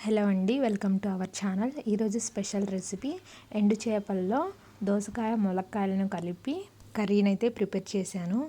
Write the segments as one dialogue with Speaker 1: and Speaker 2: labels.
Speaker 1: Hello అండి, welcome to our channel. ఈరోజు special recipe ఎండు చేపల్లో దోసకాయ ములక్కాయలను కలిపి కర్రీని అయితే ప్రిపేర్ చేశాను.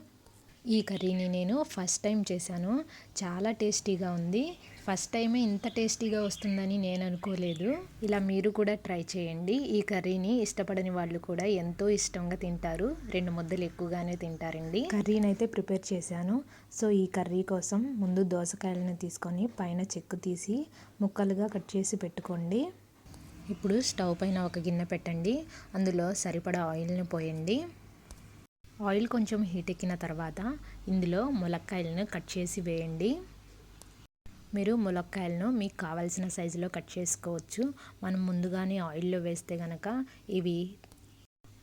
Speaker 1: ఈ కర్రీని నేను ఫస్ట్ టైం చేశాను. చాలా టేస్టీగా ఉంది. ఫస్ట్ టైమే ఇంత టేస్టీగా వస్తుందని నేను అనుకోలేదు. ఇలా మీరు కూడా ట్రై చేయండి. ఈ కర్రీని ఇష్టపడని వాళ్ళు కూడా ఎంతో ఇష్టంగా తింటారు. 2 ముద్దలు ఎక్కువగానే తింటారండి. కర్రీని అయితే ప్రిపేర్ చేశాను. సో ఈ కర్రీ కోసం ముందు దోసకాయలను తీసుకొని పైన చెక్కు తీసి ముక్కలుగా కట్ చేసి పెట్టుకోండి. ఇప్పుడు స్టవ్ పైన ఒక గిన్నె పెట్టండి. అందులో సరిపడా ఆయిల్ని పోయండి. ఆయిల్ కొంచెం హీట్ ఎక్కిన తర్వాత ఇందులో ములక్కాయలను కట్ చేసి వేయండి. మీరు ములక్కాయలను మీకు కావాల్సిన సైజులో కట్ చేసుకోవచ్చు. మనం ముందుగానే ఆయిల్లో వేస్తే కనుక ఇవి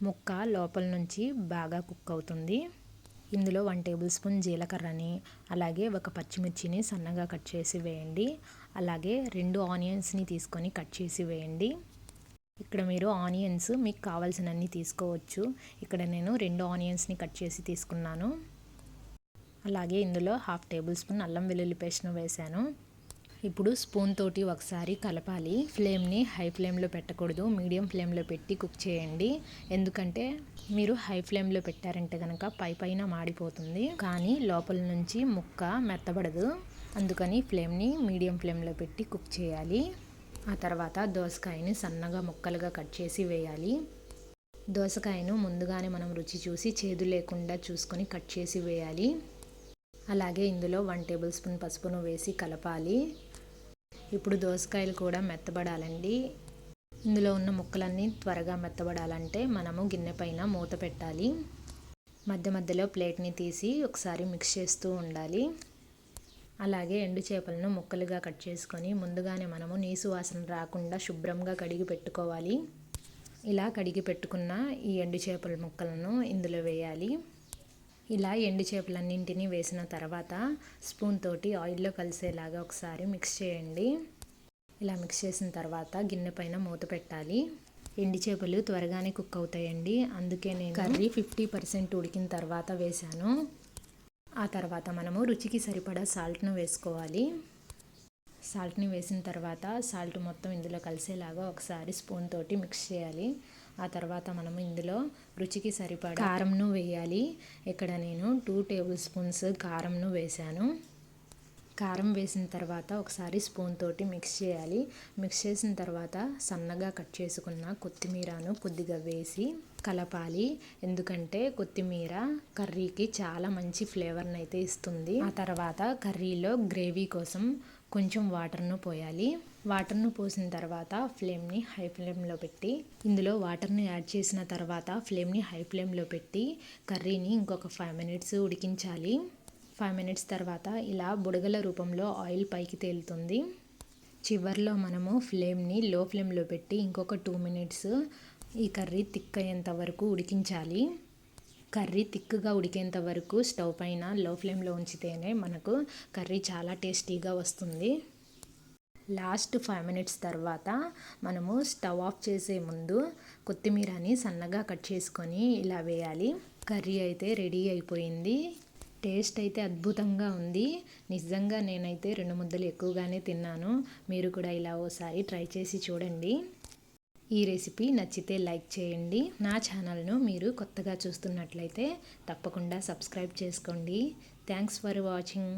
Speaker 1: ముక్క లోపల నుంచి బాగా కుక్ అవుతుంది. ఇందులో 1 టేబుల్ స్పూన్ జీలకర్రని, అలాగే ఒక పచ్చిమిర్చిని సన్నగా కట్ చేసి వేయండి. అలాగే 2 ఆనియన్స్ని తీసుకొని కట్ చేసి వేయండి. ఇక్కడ మీరు ఆనియన్స్ మీకు కావాల్సినన్ని తీసుకోవచ్చు. ఇక్కడ నేను 2 ఆనియన్స్ని కట్ చేసి తీసుకున్నాను. అలాగే ఇందులో 1/2 టేబుల్ స్పూన్ అల్లం వెల్లుల్లి పేస్ట్ను వేశాను. ఇప్పుడు స్పూన్ తోటి ఒకసారి కలపాలి. ఫ్లేమ్ని హై ఫ్లేమ్లో పెట్టకూడదు, మీడియం ఫ్లేమ్లో పెట్టి కుక్ చేయండి. ఎందుకంటే మీరు హై ఫ్లేమ్లో పెట్టారంటే కనుక పైన మాడిపోతుంది, కానీ లోపల నుంచి ముక్క మెత్తబడదు. అందుకని ఫ్లేమ్ని మీడియం ఫ్లేమ్లో పెట్టి కుక్ చేయాలి. ఆ తర్వాత దోసకాయని సన్నగా ముక్కలుగా కట్ చేసి వేయాలి. దోసకాయను ముందుగానే మనం రుచి చూసి చేదు లేకుండా చూసుకొని కట్ చేసి వేయాలి. అలాగే ఇందులో 1 టేబుల్ స్పూన్ పసుపును వేసి కలపాలి. ఇప్పుడు దోసకాయలు కూడా మెత్తబడాలండి. ఇందులో ఉన్న ముక్కలన్నీ త్వరగా మెత్తబడాలంటే మనము గిన్నె పైన మూత పెట్టాలి. మధ్య మధ్యలో ప్లేట్ని తీసి ఒకసారి మిక్స్ చేస్తూ ఉండాలి. అలాగే ఎండు చేపలను ముక్కలుగా కట్ చేసుకొని ముందుగానే మనము నీసు వాసన రాకుండా శుభ్రంగా కడిగి పెట్టుకోవాలి. ఇలా కడిగి పెట్టుకున్న ఈ ఎండు చేపల ముక్కలను ఇందులో వేయాలి. ఇలా ఎండు చేపలన్నింటినీ వేసిన తర్వాత స్పూన్ తోటి ఆయిల్లో కలిసేలాగా ఒకసారి మిక్స్ చేయండి. ఇలా మిక్స్ చేసిన తర్వాత గిన్నె పైన మూత పెట్టాలి. ఎండు చేపలు త్వరగానే కుక్ అవుతాయండి. అందుకే నేను కర్రీ 50% ఉడికిన తర్వాత వేశాను. ఆ తర్వాత మనము రుచికి సరిపడా సాల్ట్ను వేసుకోవాలి. సాల్ట్ని వేసిన తర్వాత సాల్ట్ మొత్తం ఇందులో కలిసేలాగా ఒకసారి స్పూన్ తోటి మిక్స్ చేయాలి. ఆ తర్వాత మనము ఇందులో రుచికి సరిపడా కారంను వేయాలి. ఇక్కడ నేను 2 టేబుల్ స్పూన్స్ కారంను వేశాను. కారం వేసిన తర్వాత ఒకసారి స్పూన్ తోటి మిక్స్ చేయాలి. మిక్స్ చేసిన తర్వాత సన్నగా కట్ చేసుకున్న కొత్తిమీరను కొద్దిగా వేసి కలపాలి. ఎందుకంటే కొత్తిమీర కర్రీకి చాలా మంచి ఫ్లేవర్ని అయితే ఇస్తుంది. ఆ తర్వాత కర్రీలో గ్రేవీ కోసం కొంచెం వాటర్ను పోయాలి. వాటర్ను పోసిన తర్వాత ఫ్లేమ్ని హై ఫ్లేమ్లో పెట్టి ఇందులో వాటర్ని యాడ్ చేసిన తర్వాత ఫ్లేమ్ని హై ఫ్లేమ్లో పెట్టి కర్రీని ఇంకొక 5 మినిట్స్ ఉడికించాలి. 5 మినిట్స్ తర్వాత ఇలా బుడగల రూపంలో ఆయిల్ పైకి తేలుతుంది. చివర్లో మనము ఫ్లేమ్ని లో ఫ్లేమ్లో పెట్టి ఇంకొక 2 మినిట్స్ ఈ కర్రీ థిక్ అయ్యేంత వరకు ఉడికించాలి. కర్రీ థిక్గా ఉడికేంత వరకు స్టవ్ పైన లో ఫ్లేమ్లో ఉంచితేనే మనకు కర్రీ చాలా టేస్టీగా వస్తుంది. లాస్ట్ 5 మినిట్స్ తర్వాత మనము స్టవ్ ఆఫ్ చేసే ముందు కొత్తిమీరని సన్నగా కట్ చేసుకొని ఇలా వేయాలి. కర్రీ అయితే రెడీ అయిపోయింది. టేస్ట్ అయితే అద్భుతంగా ఉంది. నిజంగా నేనైతే 2 ముద్దలు ఎక్కువగానే తిన్నాను. మీరు కూడా ఇలా ఓసారి ట్రై చేసి చూడండి. ఈ రెసిపీ నచ్చితే లైక్ చేయండి. నా ఛానల్ను మీరు కొత్తగా చూస్తున్నట్లయితే తప్పకుండా సబ్స్క్రైబ్ చేసుకోండి. Thanks for watching.